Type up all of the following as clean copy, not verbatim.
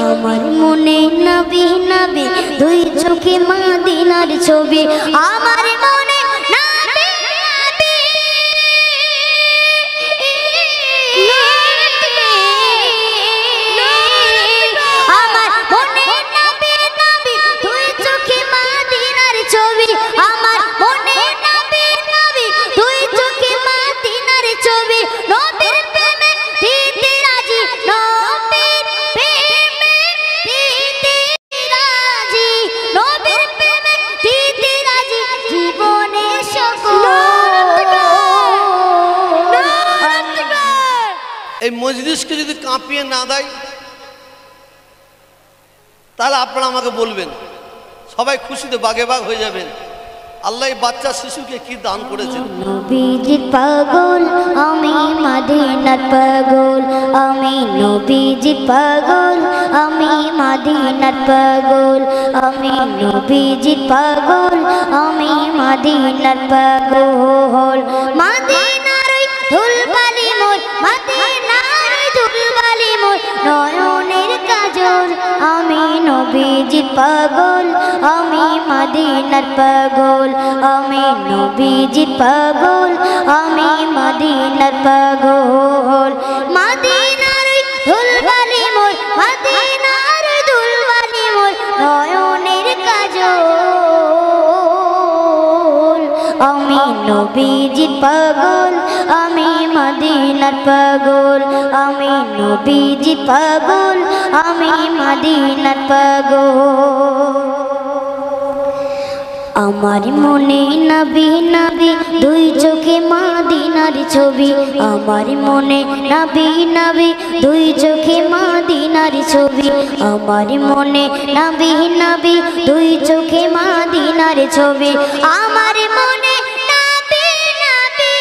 আমার মনে নবী নবী দুই চোখে মদিনার ছবি আমার মনে নবী নবী আমার মনে নবী নবী দুই চোখে মদিনার ছবি আমার মনে নবী নবী দুই চোখে মদিনার ছবি নবীর প্রেমে দিতে রাজি নবীর প্রেমে দিতে রাজি নবীর প্রেমে দিতে রাজি জীবনে সকল এই মজলিসকে যদি কাঁপিয়ে না দেয় তাহলে আপনারা আমাকে বলবেন, সবাই খুশিতে বাগে বাগ হয়ে যাবেন। আল্লাহ এই বাচ্চা শিশুকে কি দান করেছেন। নবীজির পাগল আমি মদিনার পাগল আমি নবীজির পাগল আমি মদিনার পাগল আমি নবীজির পাগল আমি মদিনার পাগল মদিনার ধুলবালি মোর মদিনার ধুলবালি মোর নয়নের কাজল আমি নবীজির পাগল আমি মদিনার পাগল আমি নবীজির পাগল আমি মদিনার পাগল মদিনার ধুলবালি মোর মদিনার ধুলবালি মোর নয়নের কাজল আমি নবীজির পাগল আমি মদিনার পাগল আমি নবীজির পাগল আমি মদিনার পাগল আমার মনে নবী নবী দুই চোখে মদিনার ছবি আমার মনে নবী নবী দুই চোখে মদিনার ছবি আমার মনে নবী নবী দুই চোখে মদিনার ছবি আমার মনে নবী নবী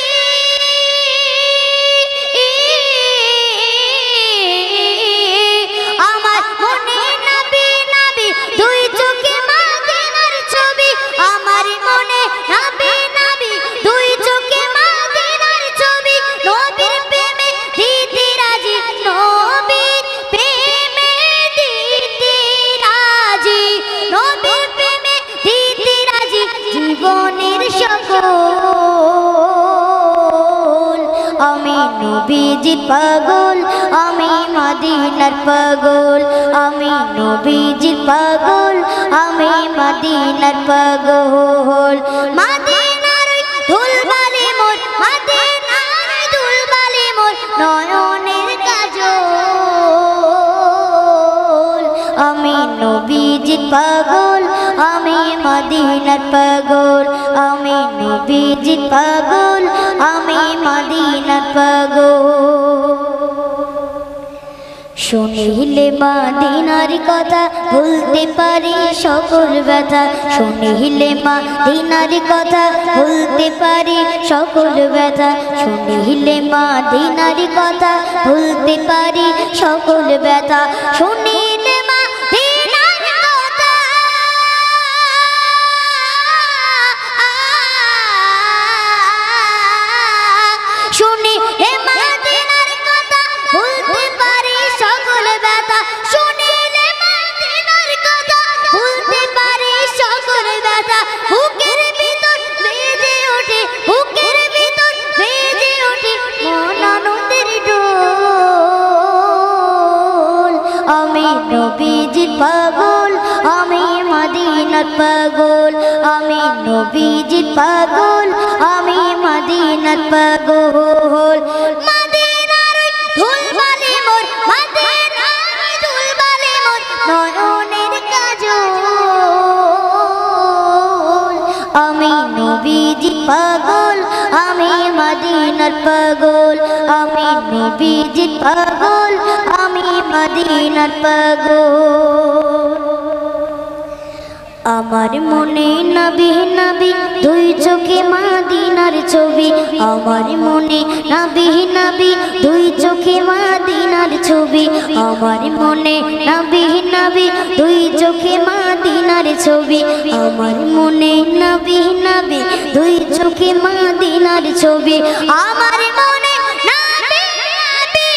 আমার মনে নবী নবী দুই চোখে মদিনার ছবি আমার মনে নবী নবী দুই চোখে মদিনার ছবি নবীর প্রেমে দিতে রাজি নবীর প্রেমে দিতে রাজি নবীর প্রেমে দিতে রাজি জীবনের সকল আমি নবীজির পাগল আমি মদিনার পাগল আমি নবীজির পাগল আমি মদিনার পাগল মদিনার ধুলবালি মোর মদিনার ধুলবালি মোর নয়নের কাজল আমি নবীজির পাগল আমি মদিনার পাগল আমি নবীজির পাগল আমি মদিনার পাগল শুনিলে মদিনার কথা ভুলতে পারি সকল ব্যথা শুনিলে মদিনার কথা ভুলতে পারি সকল ব্যথা শুনিলে মদিনার কথা ভুলতে পারি সকল ব্যথা শুনিলে মদিনার কথা শুনিলে মদিনার কথা ভুলতে পারি সকল ব্যথা শুনিলে মদিনার কথা ভুলতে পারি সকল ব্যথা বুকের ভিতর বেজে ওঠে বুকের ভিতর বেজে ওঠে মন আনন্দের ডোল আমি নবীজির পাগল আমি মদিনার পাগল আমি নবীজির পাগল আমি মদিনার পাগল মদিনার ধুলবালি মোর মদিনার ধুলবালি মোর নয়নের কাজল আমি নবীজির পাগল আমি মদিনার পাগল আমি নবীজির পাগল আমি মদিনার পাগল আমার মনে নবী নবী দুই চোখে মদিনার ছবি আমার মনে নবী নবী দুই চোখে মদিনার ছবি আমার মনে নবী নবী দুই চোখে মদিনার ছবি আমার মনে নবী নবী দুই চোখে মদিনার ছবি আমার মনে নবী নবী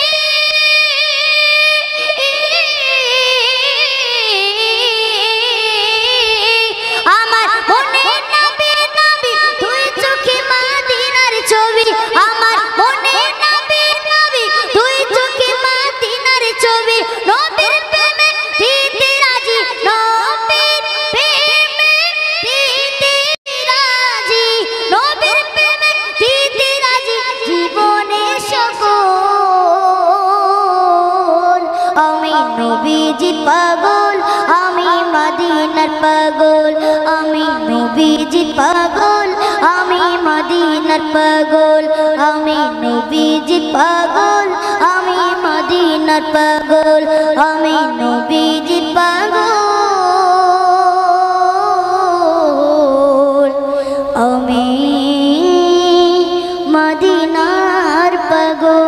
নবীজির পাগল, আমি মদিনার পাগল, আমি নবীজির পাগল, আমি মদিনার পাগল, আমি নবীজির পাগল, আমি মদিনার পাগল, আমি নবীজির পাগল, আমি মদিনার পাগল।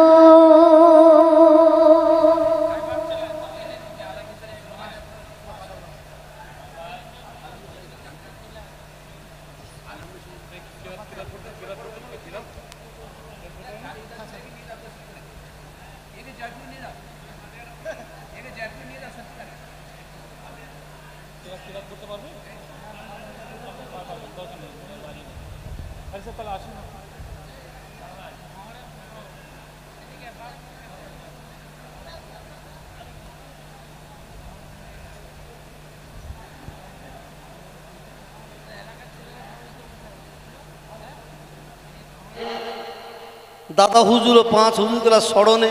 দাদা হুজুর ও 5 হুজুরগুলার স্মরণে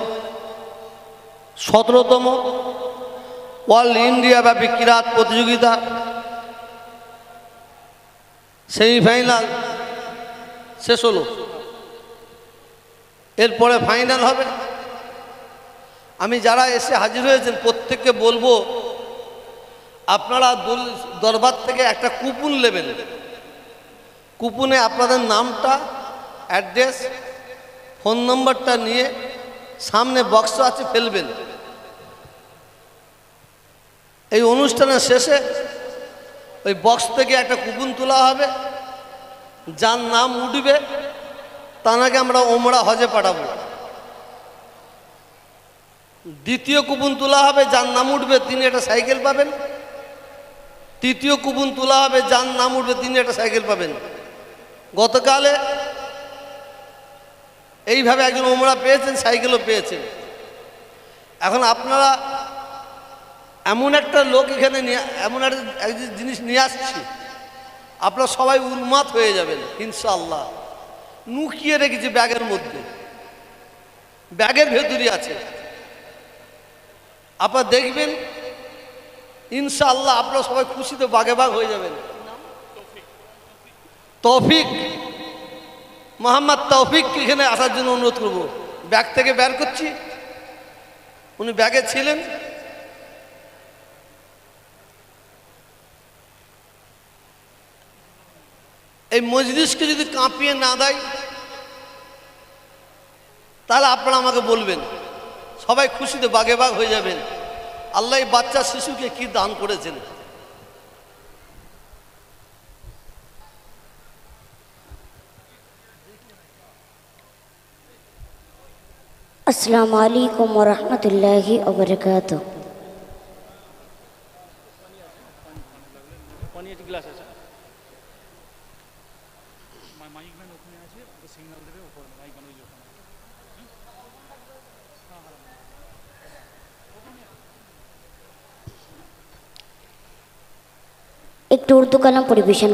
17তম ওয়ার্ল্ড ইন্ডিয়া ব্যাপী কিরাত প্রতিযোগিতা সেমিফাইনাল শেষ হলো। এরপরে ফাইনাল হবে। আমি যারা এসে হাজির হয়েছেন প্রত্যেককে বলবো, আপনারা দরবার থেকে একটা কুপন নেবেন। কুপনে আপনাদের নামটা, অ্যাড্রেস, ফোন নম্বরটা নিয়ে সামনে বক্স আছে ফেলবেন। এই অনুষ্ঠানের শেষে ওই বক্স থেকে একটা কুপন তোলা হবে। যার নাম উঠবে তাকে আমরা ওমরা হজে পাঠাবো। দ্বিতীয় কুপন তোলা হবে, যার নাম উঠবে তিনি একটা সাইকেল পাবেন। তৃতীয় কুপন তোলা হবে, যার নাম উঠবে তিনি একটা সাইকেল পাবেন। গতকালে এইভাবে একজন ওমরা পেয়েছেন, সাইকেলও পেয়েছেন। এখন আপনারা এমন একটা লোক এখানে এমন একটা জিনিস নিয়ে আসছি, আপনারা সবাই উন্মাদ হয়ে যাবেন ইনশাআল্লাহ। লুকিয়ে রেখেছি ব্যাগের মধ্যে, ব্যাগের ভেতরই আছে। আপনারা দেখবেন ইনশাআল্লাহ, আপনারা সবাই খুশিতে বাগে বাগ হয়ে যাবেন। তৌফিক, মোহাম্মদ তৌফিককে এখানে আসার জন্য অনুরোধ করব। ব্যাগ থেকে বের করছি, উনি ব্যাগে ছিলেন। এই মজলিসকে যদি কাঁপিয়ে না দেয় তাহলে আপনারা আমাকে বলবেন। সবাই খুশিতে বাগে বাগ হয়ে যাবেন। আল্লাহ এই বাচ্চা শিশুকে কি দান করেছেন। আসসালামু আলাইকুম ওয়া রাহমাতুল্লাহি ওয়া বারাকাতুহু। একটু উর্দু কালাম পরিবেশন